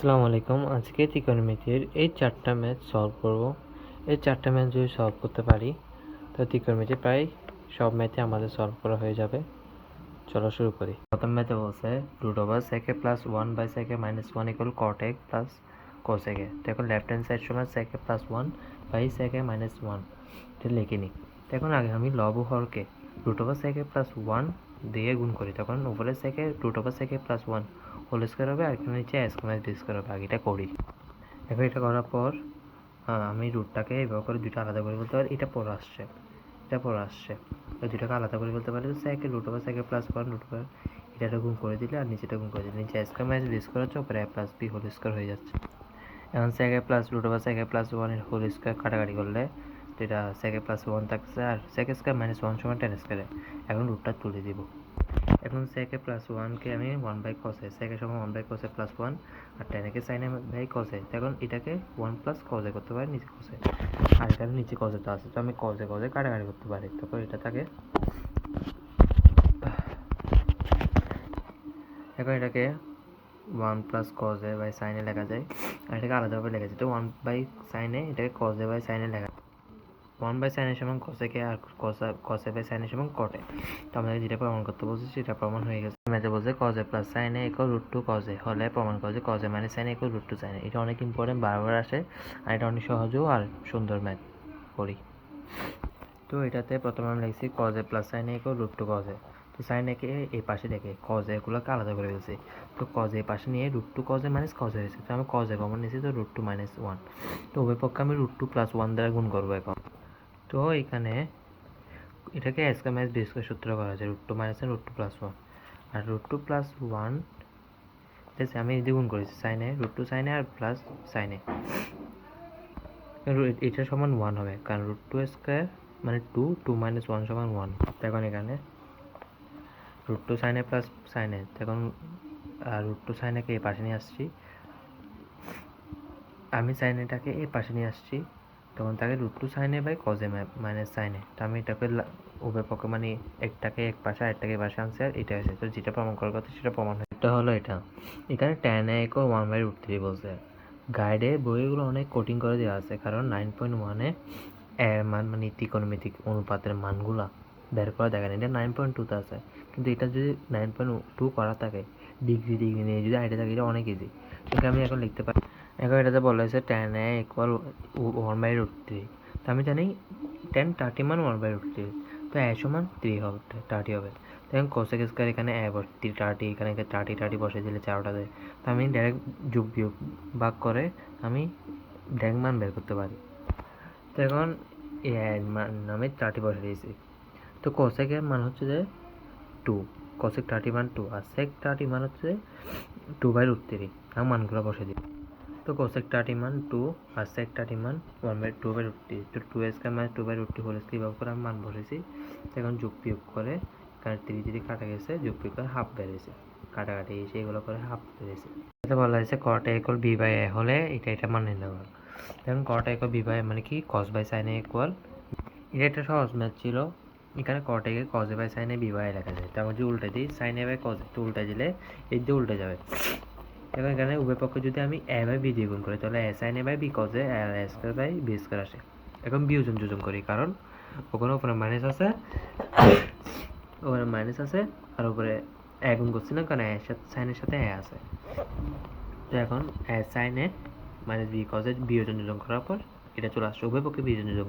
আসসালামু আলাইকুম। আজকে ত্রিকোণমিতির এই 4টা ম্যাথ সলভ করব। এই 4টা ম্যাথ যদি সলভ করতে পারি তো ত্রিকোণমিতির প্রায় সব ম্যাথই আমাদের সলভ করা হয়ে যাবে। চলো শুরু করি। প্রথম ম্যাথে বলছে √sec a plus 1/sec a minus 1 equal cot a plus cosec a। তো এখন লেফট হ্যান্ড সাইড সমান sec a plus 1/sec a minus 1 এটা লিখে নিই। তো এখন আগে আমি লব ও হরকে √sec a প্লাস 1 দিয়ে গুণ করি, তখন উপরে sec a √sec a plus 1 whole square হবে, আর এখানে নিচে a square minus b square হবে। আগে এটা করি। এখন এটা করার পর আমি রুটটাকে এভাবে করে দুটো আলাদা করে বলতে পারি। এটা পর আসছে, ওই দুটাকে আলাদা করে বলতে পারি। তো sec a √sec a plus 1 এটা গুণ করে দিলে আর নিচেটা গুণ করে দিলে নিচে a square minus b square হচ্ছে, উপরে a plus b whole square হয়ে যাচ্ছে। এখন sec a plus √sec a plus 1 এর হোল স্কোয়ার কাটাকাটি করলে তো এটা sec a প্লাস 1 থাকছে, আর sec স্কোয়ার মাইনাস 1 সমান tan স্কোয়ার। এখন রুটটা তুলে দিব। এখন sec a প্লাস 1কে আমি 1/cos a, sec a সমান 1/cos a প্লাস 1, আর tan a কে sin a by cos a। এখন এটাকে 1 প্লাস cos a করতে পারি নিচে cos a, আর এখানে নিচে cos a তো আছে, তো আমি cos a কাটাকাটি করতে পারি। তারপর এটা থাকে, এখন এটাকে 1 plus cos a by sin a লেখা যায়, আর এটাকে আলাদাভাবে লেখা যায়। তো 1/sin a এটাকে cos a by sin a লেখা 1/sin a সমান cos a কে, আর cos a by sin a সমান cot a। তো আমাদের যেটা প্রমাণ করতে বলছি সেটা প্রমাণ হয়ে গেছে। ম্যাথে বলছে cos a plus sin a equal √2 cos a হলে প্রমাণ করে যে cos a minus sin a equal √2 sin a। এটা অনেক ইম্পর্টেন্ট, বারবার আসে, আর এটা অনেক সহজও আর সুন্দর ম্যাথ করি। তো এটাতে প্রথমে আমি লিখছি cos a plus sin a equal √2 cos a। তো sin a কে এই পাশে রেখে cos a গুলোকে আলাদা করে ফেলছি। তো cos a পাশে নিয়ে √2 cos a minus cos a হয়েছে। তো আমি cos a কমন নিয়েছি, তো √2 মাইনাস 1। তো উভয় পক্ষে আমি √2 প্লাস 1 দ্বারা গুণ করবো এখন। তো এখানে এটাকে a square minus b square সূত্র করা যায়, √2 মাইনাস √2 প্লাস 1, আর √2 প্লাস 1 আমি দ্বিগুণ করেছি sin a, √2 sin a আর প্লাস sin a। এটা সমান 1 হবে, কারণ √2 স্কয়ার মানে 2 মাইনাস 1 সমান 1। এখন এখানে √2 sin a plus sin a, এখন √2 sin a কে এই পাশে নিয়ে আসছি, আমি sin aটাকে এই পাশে নিয়ে আসছি, তখন তাকে √2 sin a by cos a minus sin a। তো আমি এটাকে উভয় পক্ষে মানে একটাকে এক পাশে আর একটাকে পাশে আনছি, আর এটা হয়েছে। তো যেটা প্রমাণ করার কথা সেটা প্রমাণ হয়। এটা হলো এটা। এখানে tan a ইকুয়াল 1/√3 বলছে। গাইডে বইগুলো অনেক কোটিং করে দেওয়া আছে, কারণ 9.1-এ এর মান মানে ত্রিকোণমিতিক অনুপাতের মানগুলা বের করা দেখেন। এটা 9.2-তে আছে, কিন্তু এটা যদি 9.2 করা থাকে ডিগ্রি নিয়ে যদি আইডিয়া থাকে, এটা অনেক ইজি। তোকে আমি এখন লিখতে পারি। এখন এটাতে বলা হয়েছে tan a ইকুয়াল 1/√3। তো আমি জানি tan 30 মান 1/√3, তো a সমান 3 হবে, 30 হবে। দেখেন cosec স্কয়ার এখানে a 30, এখানে 30 বসে দিলে 4টা দেয়। তো আমি ডাইরেক্ট যোগ বিয়োগ ভাগ করে আমি ডাইরেক্ট মান বের করতে পারি। তো এখন এর মান আমি 30 বসে দিয়েছি। তো cosec এর মান হচ্ছে যে 2, cosec 30 মান 2, আর sec 30 মান হচ্ছে 2/√3। আমি মানগুলো বসে দিই। তো cosec 30 মান 2 আর sec 30 মান 1/2/√3। তো 2 স্কয়ার মাইনাস 2/√3 হোল স্কয়ার ব্যবহার করে আমি মান বসেছি। এখন যোগ বিয়োগ করে, কারণ 3 কাটা গেছে, যোগ বিয়োগ করে হাফ বেড়েছে, কাটাকাটি এসে এগুলো করে হাফ বেড়েছে। এটা বলা হয়েছে cot a ইকুয়াল b/a হলে এটা মানে নেওয়া। এখন cot a ইকুয়াল b/a মানে কি, cos by sin a equal, এটা একটা সহজ ম্যাথ ছিল। এখানে cot a কে cos a by sin a b/a লেখা যায়। তারপর যদি উল্টে দিই sin a by cos a, তো উল্টে দিলে এই দিয়ে উল্টে যাবে। এখন এখানে উভয় পক্ষে যদি আমি a বাই b দিয়ে গুণ করি, তাহলে a sin a by b cos a আর a square by b square আসে। এখন বিয়োজন যোজন করি, কারণ ওখানে মাইনাস আছে, আর উপরে a গুণ করছি না, কারণ sin এর সাথে a আছে। তো এখন a sin a minus b cos a বিয়োজন যোজন করার পর এটা চলে আসছে, উভয় পক্ষে বিয়োজন যোজন